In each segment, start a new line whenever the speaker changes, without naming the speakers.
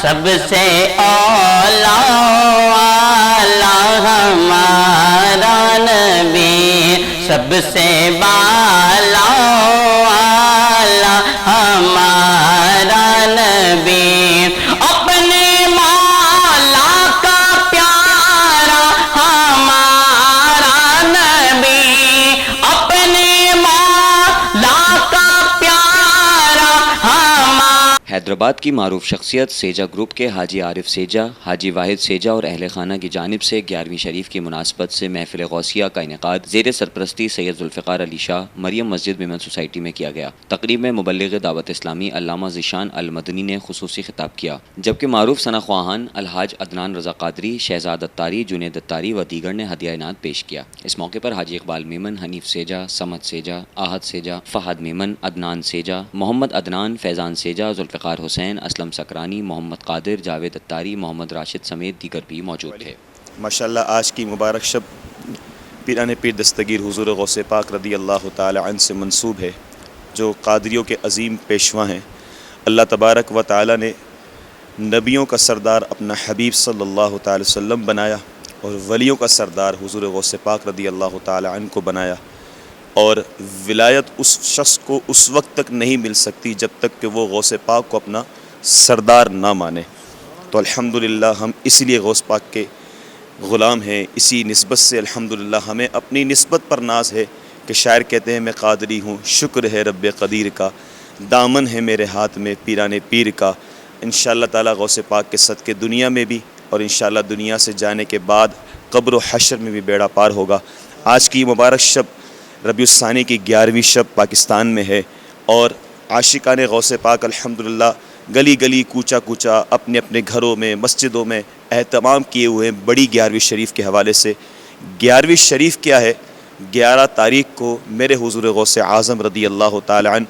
سب سے اولا ہمارا نبی، سب سے بالا ہمارا نبی، اپنے مولا کا پیارا ہمارا نبی، اپنے مولا کا پیارا ہمارا۔
حیدرآباد کی معروف شخصیت سیجا گروپ کے حاجی عارف سیجا، حاجی واحد سیجا اور اہل خانہ کی جانب سے 11ویں شریف کی مناسبت سے محفل غوثیہ کا انعقاد زیر سرپرستی سید ذوالفقار علی شاہ مریم مسجد ویمن سوسائٹی میں کیا گیا۔ تقریب میں مبلغ دعوت اسلامی علامہ ذیشان المدنی نے خصوصی خطاب کیا، جبکہ معروف ثنا خواہان الحاج عدنان رضا قادری، شہزاد اتاری، جنید اتاری و دیگر نے ہدیہ عنایت پیش کیا۔ اس موقع پر حاجی اقبال میمن، حنیف سیجا، سمد سیجا، آحد سیجا، فہد میمن، عدنان سیجا، محمد عدنان، فیضان سیجا، ذوالفقار حسین، اسلم سکرانی، محمد قادر، جاوید اتاری، محمد راشد سمیت دیگر بھی موجود تھے۔
ماشاءاللہ آج کی مبارک شب پیران پیر دستگیر حضور غوث پاک رضی اللہ تعالی عنہ سے منسوب ہے، جو قادریوں کے عظیم پیشوا ہیں۔ اللہ تبارک و تعالی نے نبیوں کا سردار اپنا حبیب صلی اللہ تعالی وسلم بنایا، اور ولیوں کا سردار حضور غوث پاک رضی اللہ تعالی عنہ کو بنایا، اور ولایت اس شخص کو اس وقت تک نہیں مل سکتی جب تک کہ وہ غوث پاک کو اپنا سردار نہ مانے۔ تو الحمدللہ ہم اس لیے غوث پاک کے غلام ہیں، اسی نسبت سے الحمدللہ ہمیں اپنی نسبت پر ناز ہے کہ شاعر کہتے ہیں میں قادری ہوں، شکر ہے رب قدیر کا، دامن ہے میرے ہاتھ میں پیران پیر کا۔ انشاءاللہ تعالی غوث پاک کے صدقے دنیا میں بھی، اور انشاءاللہ دنیا سے جانے کے بعد قبر و حشر میں بھی بیڑا پار ہوگا۔ آج کی مبارک شب ربیع الثانی کی 11ویں شب پاکستان میں ہے، اور عاشقان غوث پاک الحمدللہ گلی گلی کوچا کوچا اپنے اپنے گھروں میں مسجدوں میں اہتمام کیے ہوئے ہیں بڑی 11ویں شریف کے حوالے سے۔ 11ویں شریف کیا ہے؟ 11 تاریخ کو میرے حضور غوث اعظم رضی اللہ تعالی عنہ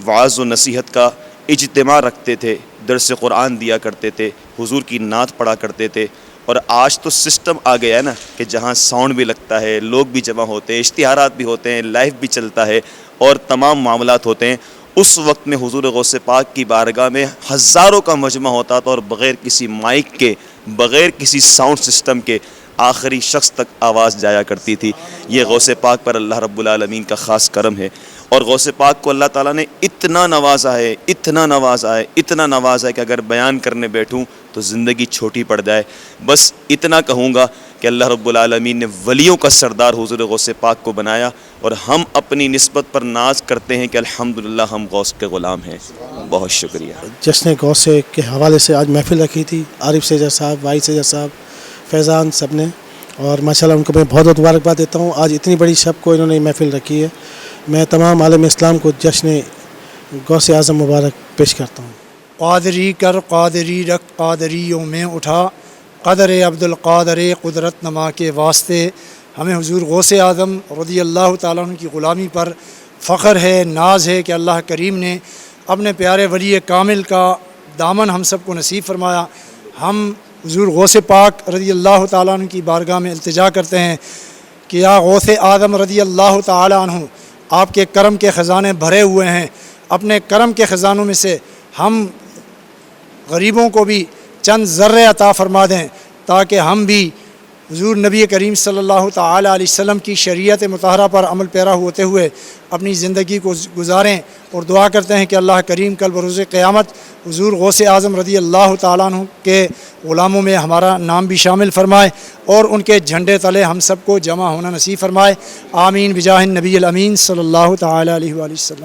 وعظ و نصیحت کا اجتماع رکھتے تھے، درس قرآن دیا کرتے تھے، حضور کی نعت پڑھا کرتے تھے۔ اور آج تو سسٹم آ گیا ہے نا کہ جہاں ساؤنڈ بھی لگتا ہے، لوگ بھی جمع ہوتے ہیں، اشتہارات بھی ہوتے ہیں، لائیو بھی چلتا ہے، اور تمام معاملات ہوتے ہیں۔ اس وقت میں حضور غوث پاک کی بارگاہ میں ہزاروں کا مجمع ہوتا تھا، اور بغیر کسی مائک کے، بغیر کسی ساؤنڈ سسٹم کے آخری شخص تک آواز جایا کرتی تھی۔ یہ غوث پاک پر اللہ رب العالمین کا خاص کرم ہے، اور غوث پاک کو اللہ تعالیٰ نے اتنا نوازا ہے، اتنا نوازا ہے، اتنا نوازا ہے کہ اگر بیان کرنے بیٹھوں تو زندگی چھوٹی پڑ جائے۔ بس اتنا کہوں گا کہ اللہ رب العالمین نے ولیوں کا سردار حضور غوث پاک کو بنایا، اور ہم اپنی نسبت پر ناز کرتے ہیں کہ الحمدللہ ہم غوث کے غلام ہیں۔ بہت شکریہ۔
جشن غوث کے حوالے سے آج محفل رکھی تھی، عارف سیجا صاحب، واحد سیجا صاحب، فیضان سب نے، اور ماشاءاللہ ان کو میں بہت بہت مبارکباد دیتا ہوں۔ آج اتنی بڑی شب کو انہوں نے محفل رکھی ہے، میں تمام عالم اسلام کو جشن غوث اعظم مبارک پیش کرتا ہوں۔
قادری کر قادری رکھ قادریوں میں اٹھا، قدر عبد القادر قدرت نما کے واسطے۔ ہمیں حضور غوث اعظم رضی اللہ تعالیٰ عنہ کی غلامی پر فخر ہے، ناز ہے کہ اللہ کریم نے اپنے پیارے ولی کامل کا دامن ہم سب کو نصیب فرمایا۔ ہم حضور غوث پاک رضی اللہ تعالیٰ عنہ کی بارگاہ میں التجا کرتے ہیں کہ یا غوث اعظم رضی اللہ تعالیٰ عنہ، آپ کے کرم کے خزانے بھرے ہوئے ہیں، اپنے کرم کے خزانوں میں سے ہم غریبوں کو بھی چند ذرے عطا فرما دیں، تاکہ ہم بھی حضور نبی کریم صلی اللہ تعالی علیہ وسلم کی شریعت مطہرہ پر عمل پیرا ہوتے ہوئے اپنی زندگی کو گزاریں، اور دعا کرتے ہیں کہ اللہ کریم کل بروز قیامت حضور غوث اعظم رضی اللہ تعالیٰ عنہ کے غلاموں میں ہمارا نام بھی شامل فرمائے، اور ان کے جھنڈے تلے ہم سب کو جمع ہونا نصیب فرمائے۔ آمین بجاہ النبی الامین صلی اللہ تعالی علیہ وآلہ وسلم۔